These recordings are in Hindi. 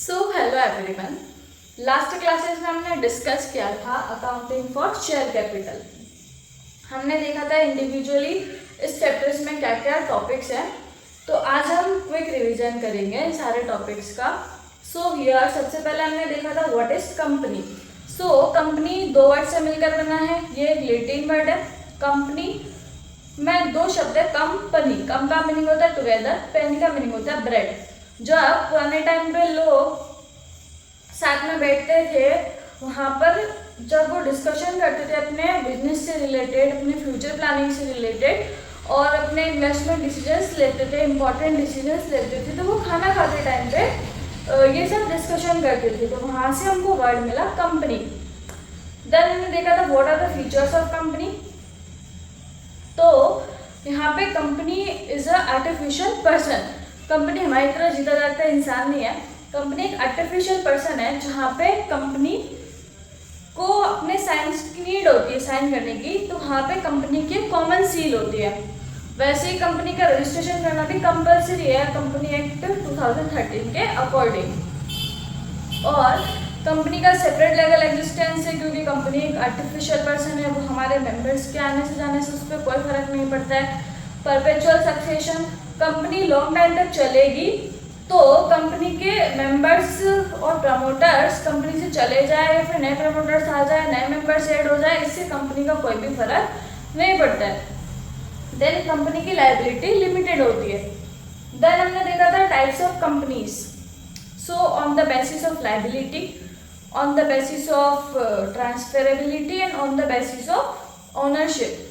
Hello everyone. लास्ट क्लासेस में हमने डिस्कस किया था अकाउंटिंग फॉर शेयर कैपिटल। हमने देखा था इंडिविजुअली इस चैप्टर्स में क्या क्या टॉपिक्स हैं। तो आज हम क्विक रिवीजन करेंगे इन सारे टॉपिक्स का। हियर सबसे पहले हमने देखा था व्हाट इज कंपनी। कंपनी दो वर्ड से मिलकर बना है। ये एक लैटिन वर्ड है। कंपनी में दो शब्द है, कंपनी। कम का मीनिंग होता है टुगेदर, पेनी का मीनिंग होता है ब्रेड। जब पुराने टाइम पे लोग साथ में बैठते थे, वहाँ पर जब वो डिस्कशन करते थे अपने बिजनेस से रिलेटेड, अपने फ्यूचर प्लानिंग से रिलेटेड और अपने इन्वेस्टमेंट डिसीजंस लेते थे, इंपॉर्टेंट डिसीजंस लेते थे, तो वो खाना खाते टाइम पे ये सब डिस्कशन करते थे। तो वहाँ से हमको वर्ड मिला कंपनी। देन हमने देखा था what are the features of company. तो यहाँ पे company is a artificial person. Company हमारी तरह जीता जागता इंसान नहीं है। कंपनी एक आर्टिफिशियल पर्सन है जहाँ पे कंपनी को अपने साइंस की नीड होती है साइन करने की, तो वहाँ पे कंपनी की कॉमन सील होती है। वैसे ही कंपनी का रजिस्ट्रेशन करना भी कंपलसरी है कंपनी एक्ट 2013 के अकॉर्डिंग। और कंपनी का सेपरेट लीगल एग्जिस्टेंस है क्योंकि कंपनी एक आर्टिफिशियल पर्सन है, वो हमारे मेंबर्स के आने से जाने से उस पर कोई फर्क नहीं पड़ता है। Perpetual succession, company long time तक चलेगी तो कंपनी के मेंबर्स और प्रमोटर्स कंपनी से चले जाए या फिर नए प्रमोटर्स आ जाए, नए मेंबर्स ऐड हो जाए, इससे कंपनी का कोई भी फर्क नहीं पड़ता है। देन कंपनी की लायबिलिटी लिमिटेड होती है। देन हमने देखा था types of companies. On the basis of liability, on the basis of transferability and on the basis of ownership.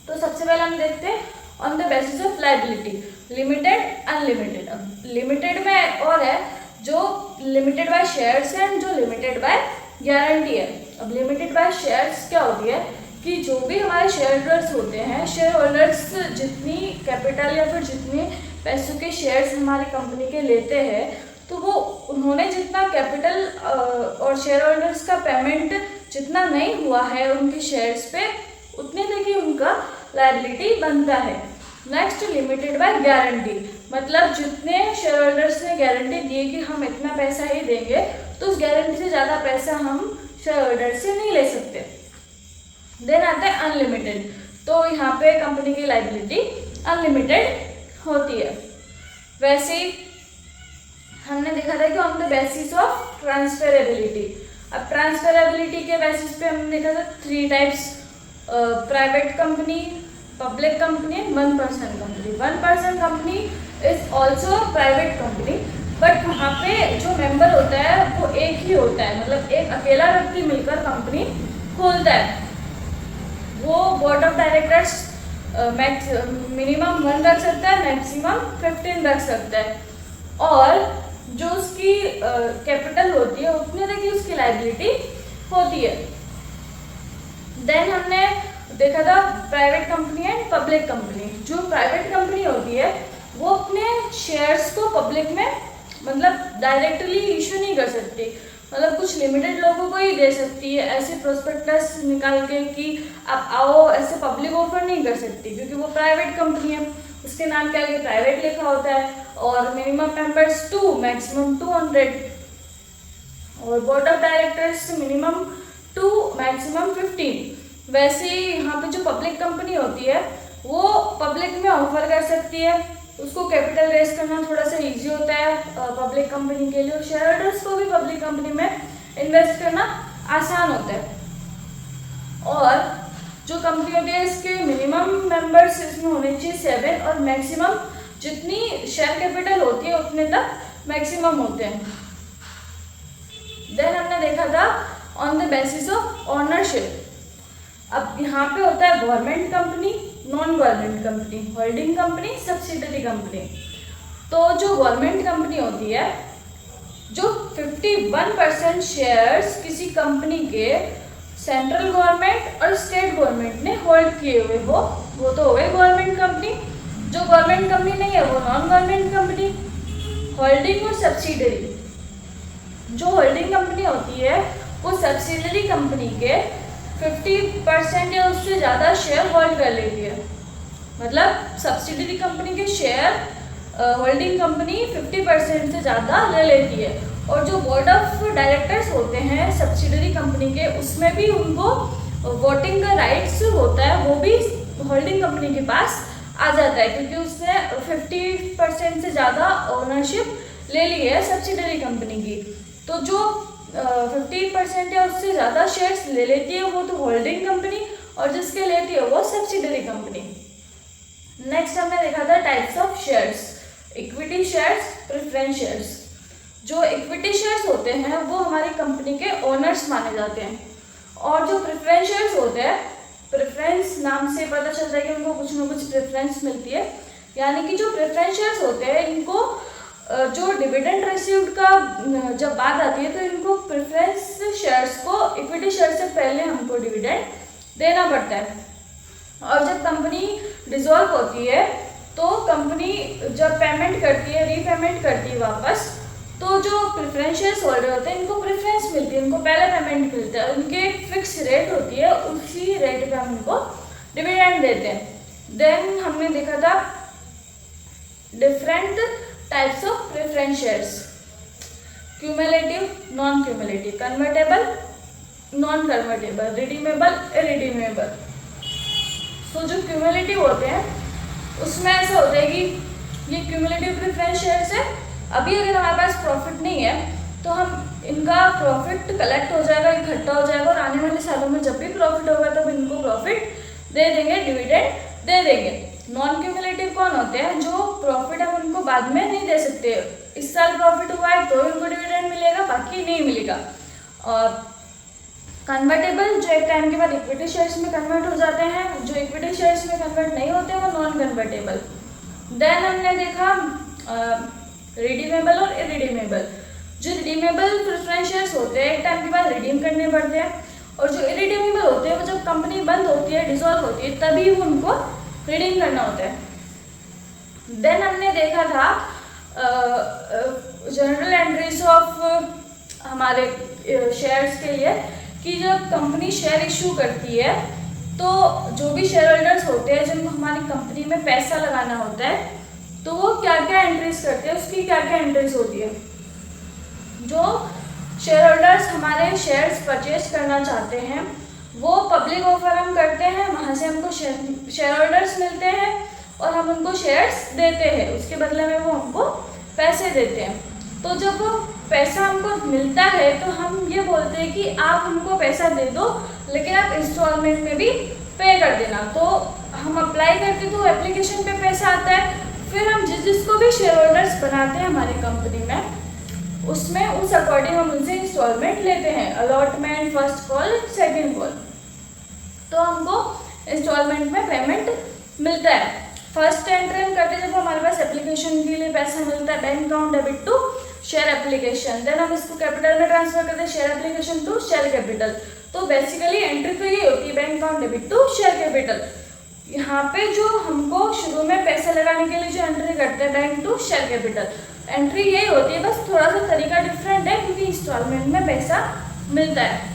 तो सबसे पहले हम देखते हैं on the basis of liability, limited unlimited. अब लिमिटेड में और है जो लिमिटेड बाय शेयर्स है जो लिमिटेड बाय गारंटी है। अब लिमिटेड बाय शेयर्स क्या होती है कि जो भी हमारे शेयर होल्डर्स होते हैं, शेयर होल्डर्स जितनी कैपिटल या फिर जितने पैसों के शेयर्स हमारी कंपनी के लेते हैं, तो वो उन्होंने जितना कैपिटल और शेयर होल्डर्स का पेमेंट जितना नहीं हुआ है उनके शेयर्स पे, उतने तक ही उनका लायबिलिटी बनता है। नेक्स्ट लिमिटेड बाय गारंटी, मतलब जितने शेयर होल्डर्स ने गारंटी दी कि हम इतना पैसा ही देंगे, तो उस गारंटी से ज़्यादा पैसा हम शेयर होल्डर से नहीं ले सकते। देन आता है अनलिमिटेड। तो यहाँ पे कंपनी की लायबिलिटी अनलिमिटेड होती है। वैसे ही हमने देखा था कि on the basis of transferability. अब ट्रांसफरेबिलिटी के बेसिस पे हमने देखा था 3 types, private company, public company, 1% company. 1% company is also private company, but वहाँ पे जो मेंबर होता है वो एक ही होता है, मतलब एक अकेला व्यक्ति मिलकर कंपनी खोलता है। वो बोर्ड ऑफ डायरेक्टर्स मिनिमम 1 रख सकता है, मैक्सिमम 15 रख सकता है, और जो उसकी कैपिटल होती है उतने तक ही उसकी लायबिलिटी होती है। देन हमने देखा था private company and public company. जो प्राइवेट कंपनी होती है वो अपने शेयर्स को पब्लिक में मतलब डायरेक्टली इशू नहीं कर सकती, मतलब कुछ लिमिटेड लोगों को ही दे सकती है, ऐसे प्रोस्पेक्टस निकाल के कि आप आओ, ऐसे पब्लिक ऑफर नहीं कर सकती क्योंकि वो प्राइवेट कंपनी है। उसके नाम के आगे प्राइवेट लिखा होता है और मिनिमम मेंबर्स 2, मैक्सिमम 200, और board of directors minimum 2, maximum 15। वैसे ही यहाँ पे जो पब्लिक कंपनी होती है वो पब्लिक में ऑफर कर सकती है, उसको कैपिटल रेज करना थोड़ा सा इजी होता है पब्लिक कंपनी के लिए, और शेयर होल्डर्स को भी पब्लिक कंपनी में इन्वेस्ट करना आसान होता है। और जो कंपनी होती है इसके मिनिमम मेंबर्स इसमें होने चाहिए 7, और मैक्सिमम जितनी शेयर कैपिटल होती है उतने तक मैक्सिमम होते हैं। देन हमने देखा था on the basis of ownership. अब यहाँ पे होता है government company, non government company, holding company, subsidiary company. तो जो गवर्नमेंट कंपनी होती है, जो 51% शेयर्स किसी कंपनी के सेंट्रल गवर्नमेंट और स्टेट गवर्नमेंट ने होल्ड किए हुए हो, वो तो हो गई गवर्नमेंट कंपनी। जो गवर्नमेंट कंपनी नहीं है वो नॉन गवर्नमेंट कंपनी। होल्डिंग और सब्सिडरी, जो होल्डिंग कंपनी होती है वो सब्सिडरी कंपनी के 50% या उससे ज़्यादा शेयर होल्ड कर लेती है, मतलब सब्सिडरी कंपनी के शेयर होल्डिंग कंपनी 50% से ज़्यादा ले लेती है। और जो बोर्ड ऑफ डायरेक्टर्स होते हैं सब्सिडरी कंपनी के, उसमें भी उनको वोटिंग का राइट्स होता है, वो भी होल्डिंग कंपनी के पास आ जाता है, क्योंकि उसने 50% से ज़्यादा ओनरशिप ले ली है सब्सिडरी कंपनी की। तो जो 50% या उससे ज़्यादा शेयर्स ले लेती है वो तो होल्डिंग कंपनी, और जिसके लेती है वो सब्सिडरी कंपनी। नेक्स्ट हमने देखा था types of shares, equity shares, preference shares. जो इक्विटी शेयर्स होते हैं वो हमारी कंपनी के ओनर्स माने जाते हैं, और जो प्रेफरेंस शेयर्स होते हैं, प्रेफरेंस नाम से पता चलता है कि उनको कुछ ना कुछ प्रेफरेंस मिलती है, यानी कि जो प्रेफरेंस शेयर्स होते हैं इनको जो डिविडेंड रिसीव्ड का जब बात आती है तो इनको प्रेफरेंस शेयर्स को इक्विटी शेयर से पहले हमको डिविडेंड देना पड़ता है। और जब कंपनी डिसॉल्व होती है तो कंपनी जब पेमेंट करती है, रीपेमेंट करती है वापस, तो जो प्रेफरेंस शेयर्स होल्डर होते हैं इनको प्रेफरेंस मिलती है, उनको पहले पेमेंट मिलता है, उनकी एक फिक्स रेट होती है, उसी रेट पे हम उनको डिविडेंड देते हैं। देन हमने देखा था different types of preference shares, cumulative, non cumulative, convertible, non convertible, redeemable, irredeemable. तो जो क्यूमुलेटिव होते हैं उसमें ऐसा होता है कि ये क्यूमुलेटिव प्रेफरेंस शेयर्स है, अभी अगर हमारे पास प्रॉफिट नहीं है तो हम इनका प्रॉफिट कलेक्ट हो जाएगा, इकट्ठा हो जाएगा, और आने वाले सालों में जब भी प्रॉफिट होगा तब इनको प्रॉफिट दे देंगे, डिविडेंड दे देंगे। नॉन क्यूमुलेटिव कौन होते हैं? जो प्रॉफिट हम उनको बाद में नहीं दे सकते, इस साल प्रॉफिट हुआ है तो उनको डिविडेंड मिलेगा, बाकी नहीं मिलेगा। और कन्वर्टेबल जो एक टाइम के बाद इक्विटी शेयर्स में कन्वर्ट हो जाते हैं, जो इक्विटी शेयर्स में कन्वर्ट नहीं होते वो नॉन कन्वर्टेबल। देन हमने देखा रिडीमेबल और इरिडीमेबल। जो रिडीमेबल प्रेफरेंस शेयर्स होते हैं एक टाइम के बाद रिडीम करने पड़ते हैं, और जो इरिडीमेबल होते हैं वो जब कंपनी बंद होती है, डिसॉल्व होती है, तभी उनको रिडीम करना होता है। देन हमने देखा था जनरल एंट्रीज ऑफ हमारे शेयर्स के लिए कि जब कंपनी शेयर इशू करती है तो जो भी शेयर होल्डर्स होते हैं जिनको हमारी कंपनी में पैसा लगाना होता है तो वो क्या क्या एंट्रीज करते हैं, उसकी क्या क्या एंट्रीज होती है। जो शेयर होल्डर्स हमारे शेयर्स परचेज करना चाहते हैं वो पब्लिक ऑफर हम करते हैं, वहाँ से हमको शेयर होल्डर्स मिलते हैं और हम उनको शेयर्स देते हैं, उसके बदले में वो हमको पैसे देते हैं। तो जब वो पैसा हमको मिलता है तो हम ये बोलते हैं कि आप हमको पैसा दे दो लेकिन आप इंस्टॉलमेंट में भी पे कर देना। तो हम अप्लाई करते तो एप्लीकेशन पे पैसा आता है, फिर हम जिसको भी शेयर होल्डर्स बनाते हैं हमारी कंपनी में उसमें उस अकॉर्डिंग हम उनसे इंस्टॉलमेंट लेते हैं, allotment, first call, second call. तो हमको इंस्टॉलमेंट में पेमेंट मिलता है। फर्स्ट एंट्री हम करते हैं जब हमारे पास एप्लीकेशन के लिए पैसा मिलता है, bank account debit to share application. Then हम इसको कैपिटल में ट्रांसफर करते हैं, share application to share capital. तो बेसिकली एंट्री तो ये होती है bank account debit to share capital. यहाँ पे जो हमको शुरू में पैसा लगाने के लिए जो एंट्री करते हैं bank to share capital, entry यही होती है, बस थोड़ा सा तरीका डिफरेंट है क्योंकि इंस्टॉलमेंट में पैसा मिलता है।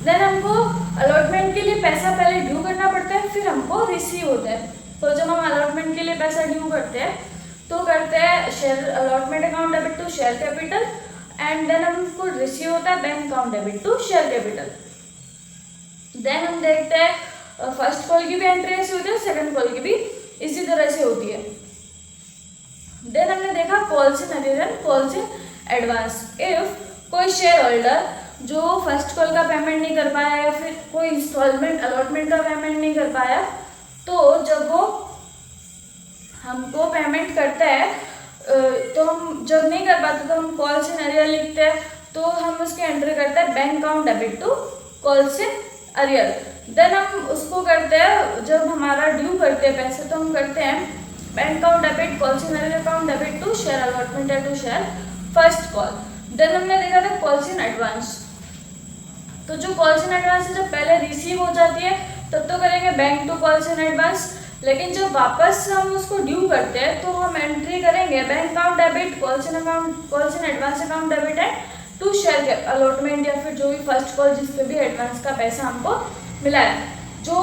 देन हमको अलॉटमेंट के लिए पैसा पहले ड्यू करना पड़ता है, फिर हमको रिसीव होता है। तो जब हम अलॉटमेंट के लिए पैसा ड्यू करते हैं तो करते हैं share allotment account debit to share capital, and then हमको रिसीव होता है bank account debit to share capital. Then हम देखते हैं फर्स्ट कॉल की भी एंट्री ऐसी होती है, सेकंड कॉल की भी इसी तरह से होती है। देन हमने देखा calls in arrear and calls in advance. If कोई शेयर होल्डर जो फर्स्ट कॉल का पेमेंट नहीं कर पाया या फिर कोई इंस्टॉलमेंट अलॉटमेंट का पेमेंट नहीं कर पाया, तो जब वो हमको पेमेंट करता है तो हम जब नहीं कर पाते तो हम कॉल्स इन अरियर लिखते हैं, तो हम उसकी एंट्री करते हैं bank account debit to calls in arrear. Then हम उसको करते हैं जब हमारा ड्यू करते हैं पैसे, तो हम करते हैं bank account debit calls in arrear account debit to share allotment to share first call. Then हमने देखा था कॉल्स इन एडवांस। तो जो कॉल्स इन एडवांस जब पहले रिसीव हो जाती है तब तो करेंगे bank to calls in advance, लेकिन जब वापस हम उसको ड्यू करते हैं तो हम एंट्री करेंगे bank account debit calls in advance account debit and to share allotment या फिर जो भी फर्स्ट कॉल जिस पे भी एडवांस का पैसा हमको मिला है। जो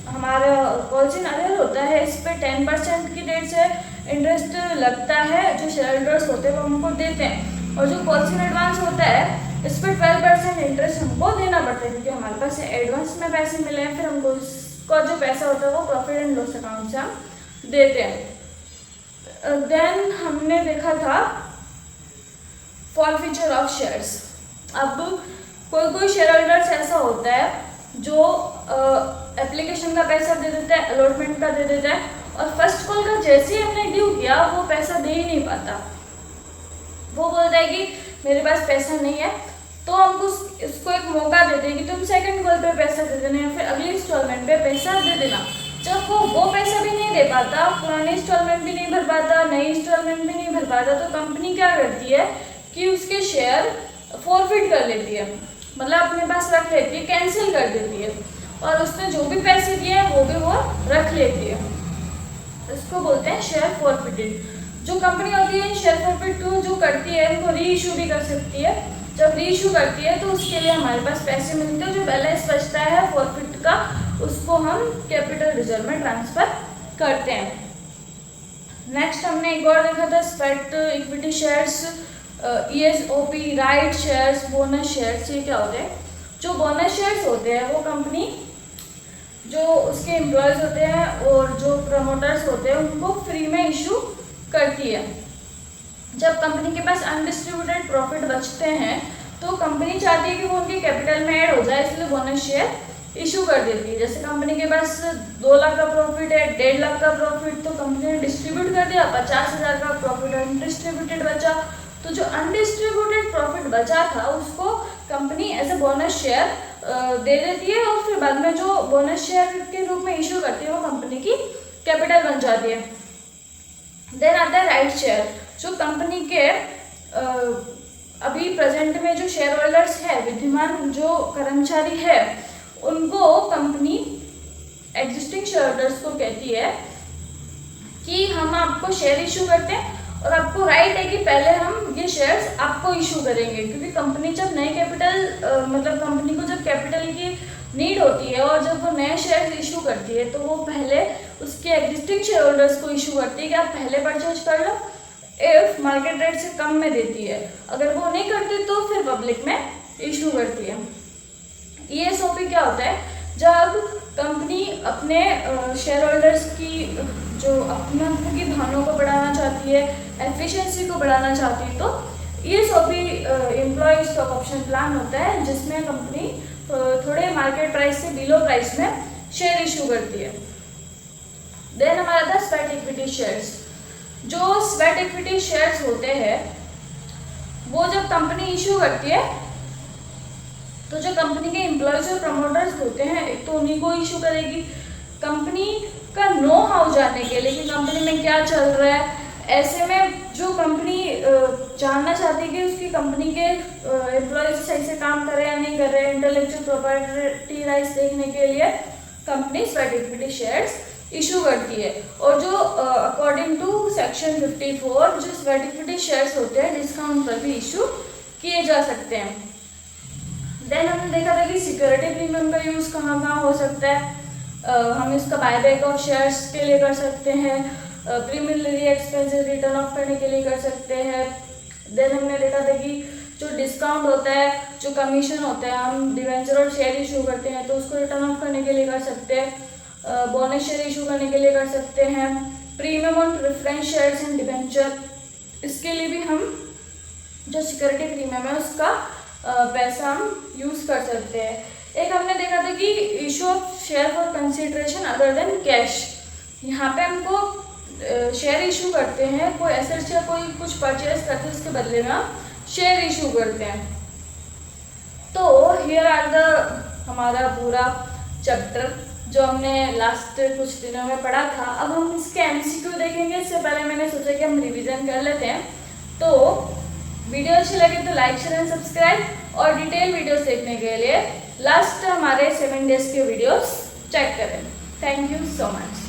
हमारा पॉलिसी नजर होता है, इस पे 10% की रेट से इंटरेस्ट लगता है, जो शेयर होल्डर्स होते हैं वो हमको देते हैं। और जो पॉलिसी एडवांस होता है इस पर 12% इंटरेस्ट हमको देना पड़ता है, क्योंकि हमारे पास एडवांस में पैसे मिले हैं, फिर हमको उसका जो पैसा होता है वो प्रॉफिट एंड लॉस अकाउंट से हम देते हैं। देन हमने देखा था फॉरफीचर ऑफ शेयर्स। अब कोई शेयर होल्डर्स ऐसा होता है जो एप्लीकेशन का पैसा दे देता है, अलॉटमेंट का दे देता है, और फर्स्ट कॉल का जैसे ही हमने ड्यू किया वो पैसा दे ही नहीं पाता। वो बोलता है कि मेरे पास पैसा नहीं है, तो हम उसको एक मौका देते हैं कि तुम सेकंड कॉल पे पैसा दे देना या फिर अगली इंस्टॉलमेंट पे पैसा दे देना। जब वो पैसा भी नहीं दे पाता, पुरानी इंस्टॉलमेंट भी नहीं भर पाता, नई इंस्टॉलमेंट भी नहीं भर पाता, तो कंपनी क्या करती है कि उसके शेयर फॉरफिट कर लेती है, मतलब अपने पास रख लेती है, कैंसिल कर देती है, और उसने जो भी पैसे दिए हैं वो भी वो रख लेती है। इसको बोलते हैं शेयर फॉरफिटेड। जो कंपनी होती है शेयर फॉरफिट जो करती है उनको री इशू भी कर सकती है। जब री इशू करती है तो उसके लिए हमारे पास पैसे मिलते हैं, जो बैलेंस बचता है फॉरफिट का उसको हम कैपिटल रिजर्व में ट्रांसफर करते हैं। नेक्स्ट हमने एक और देखा था sweat equity shares, ESOP, right shares, bonus shares. ये क्या होते हैं? जो बोनस शेयर्स होते हैं वो कंपनी जो उसके एम्प्लॉयज होते हैं और जो प्रमोटर्स होते हैं उनको फ्री में इशू करती है। जब कंपनी के पास अनडिस्ट्रीब्यूटेड प्रॉफिट बचते हैं तो कंपनी चाहती है कि वो उनके कैपिटल में ऐड हो जाए, इसलिए बोनस शेयर इशू कर देती है। जैसे कंपनी के पास 2 लाख का प्रॉफिट है, 1.5 लाख का प्रॉफिट, तो कंपनी ने डिस्ट्रीब्यूट कर दिया, 50,000 का प्रॉफिट अनडिस्ट्रीब्यूटेड बचा, तो जो अनडिस्ट्रीब्यूटेड प्रॉफिट बचा था उसको company as a bonus share दे देती है, और फिर बाद में जो बोनस शेयर के रूप में इशू करती है वो कंपनी की कैपिटल बन जाती है। देन आता है राइट शेयर, जो कंपनी के अभी प्रेजेंट में जो शेयर होल्डर्स है, विद्यमान जो कर्मचारी है, उनको कंपनी एग्जिस्टिंग शेयर होल्डर्स को कहती है कि हम आपको शेयर इशू करते हैं और आपको राइट है कि पहले हम ये शेयर्स आपको इशू करेंगे, क्योंकि कंपनी जब नई कैपिटल मतलब कंपनी को जब कैपिटल की नीड होती है और जब वो नए शेयर इशू करती है तो वो पहले उसके एग्जिस्टिंग शेयर होल्डर्स को इशू करती है कि आप पहले परचेज कर लो, इफ मार्केट रेट से कम में देती है। अगर वो नहीं करती तो फिर पब्लिक में इशू करती है। ESOP क्या होता है? जब कंपनी अपने शेयर होल्डर्स की जो अपने की भावनाओं को बढ़ाना चाहती है, एफिशिएंसी को बढ़ाना चाहती है, तो ESOP employ stock option plan होता है जिसमें कंपनी थोड़े मार्केट प्राइस से बिलो प्राइस में शेयर इशू करती है। देन हमारा था स्वेट इक्विटी शेयर्स। जो स्वेट इक्विटी शेयर्स होते हैं वो जब कंपनी इशू करती है तो जो कंपनी के एम्प्लॉयज और प्रमोटर्स होते हैं एक तो उन्हीं को इशू करेगी, कंपनी का नो हाउ जानने के लिए कि कंपनी में क्या चल रहा है। ऐसे में जो कंपनी जानना चाहती है कि उसकी कंपनी के एम्प्लॉयज सही से काम कर रहे हैं या नहीं कर रहे हैं, इंटेलेक्चुअल प्रॉपर्टी राइट्स देखने के लिए company sweat equity shares issue करती है। और जो अकॉर्डिंग टू सेक्शन 54 जो स्वेट इक्विटी शेयर्स होते हैं डिस्काउंट पर भी इशू किए जा सकते हैं। देन हमने देखा था कि सिक्योरिटी प्रीमियम का यूज़ कहाँ कहाँ हो सकता है। हम इसका बायबैक ऑफ शेयर्स के लिए कर सकते हैं, प्रीमियरली एक्सपेंसेस रिटर्न ऑफ करने के लिए कर सकते हैं। देन हमने देखा था कि जो डिस्काउंट होता है, जो कमीशन होता है, हम डिवेंचर और शेयर इशू करते हैं तो उसको रिटर्न ऑफ करने के लिए कर सकते हैं, बोनस शेयर इशू करने के लिए कर सकते हैं, premium on preference shares and debenture, इसके लिए भी हम जो सिक्योरिटी प्रीमियम है उसका पैसा हम यूज़ कर सकते हैं। एक हमने देखा था कि issue of share for consideration other than cash. यहाँ पे हमको शेयर इशू करते हैं, कोई एसेट्स या कोई कुछ परचेज करते हैं उसके बदले में हम शेयर इशू करते हैं। तो हियर आर द हमारा पूरा चैप्टर जो हमने लास्ट कुछ दिनों में पढ़ा था। अब हम इसके MCQ देखेंगे। इससे पहले मैंने सोचा कि हम रिवीजन कर लेते हैं। तो वीडियो अच्छी लगे तो लाइक शेयर एंड सब्सक्राइब, और डिटेल वीडियोस देखने के लिए लास्ट हमारे 7 डेज के वीडियोस चेक करें। Thank you so much.